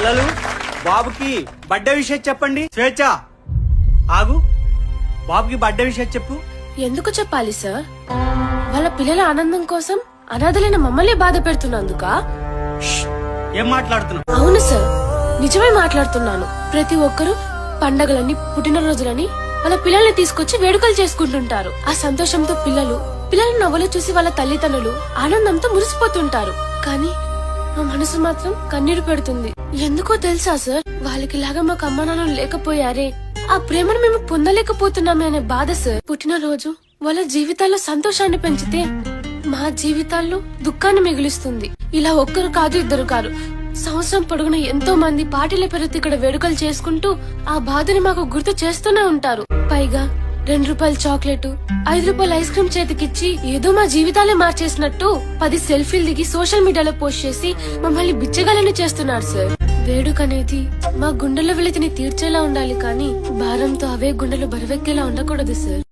పిల్లలు బాబుకి బర్త్డే విషయం చెప్పండి. స్వేచ్ఛ ఆగు. బాబుకి బర్త్డే విషయం చెప్పు. ఎందుకు చెప్పాలి సార్? వాళ్ళ పిల్లల ఆనందం కోసం అనాథలైన మమ్మల్ని బాధ పెడుతున్నందుక? ఏం మాట్లాడుతున్నావు? అవును సార్, నిజమే మాట్లాడుతున్నాను. ప్రతి ఒక్కరూ పండగలని, పుట్టినరోజులని వాళ్ళ పిల్లల్ని తీసుకొచ్చి వేడుకలు చేసుకుంటుంటారు. ఆ సంతోషంతో పిల్లల నవ్వులు చూసి వాళ్ళ తల్లిదండ్రులు ఆనందంతో మురిసిపోతుంటారు. కానీ మా మనసు మాత్రం కన్నీరు పెడుతుంది. ఎందుకో తెలుసా సార్? వాళ్ళకి లాగా మాకు అమ్మ నాన్నలు లేకపోయారే, ఆ ప్రేమను మేము పొందలేకపోతున్నామే అనే బాధ సార్. పుట్టినరోజు వాళ్ళ జీవితాల్లో సంతోషాన్ని పెంచితే మా జీవితాల్లో దుఃఖాన్ని మిగులుస్తుంది. ఇలా ఒక్కరు కాదు, ఇద్దరు కాదు, సంవత్సరం పొడుగున ఎంతో మంది పార్టీల పేరుతో ఇక్కడ వేడుకలు చేసుకుంటూ ఆ బాధని మాకు గుర్తు చేస్తూనే ఉంటారు. పైగా 2 రూపాయల చాక్లెట్, 5 రూపాయల ఐస్ క్రీమ్ చేతికిచ్చి ఏదో మా జీవితాలే మార్చేసినట్టు 10 సెల్ఫీలు దిగి సోషల్ మీడియాలో పోస్ట్ చేసి మమ్మల్ని బిచ్చగాలని చేస్తున్నారు సార్. వేడుక అనేది మా గుండెల వెలితిని తీర్చేలా ఉండాలి, కానీ భారంతో అవే గుండెలు బరువెక్కేలా ఉండకూడదు సార్.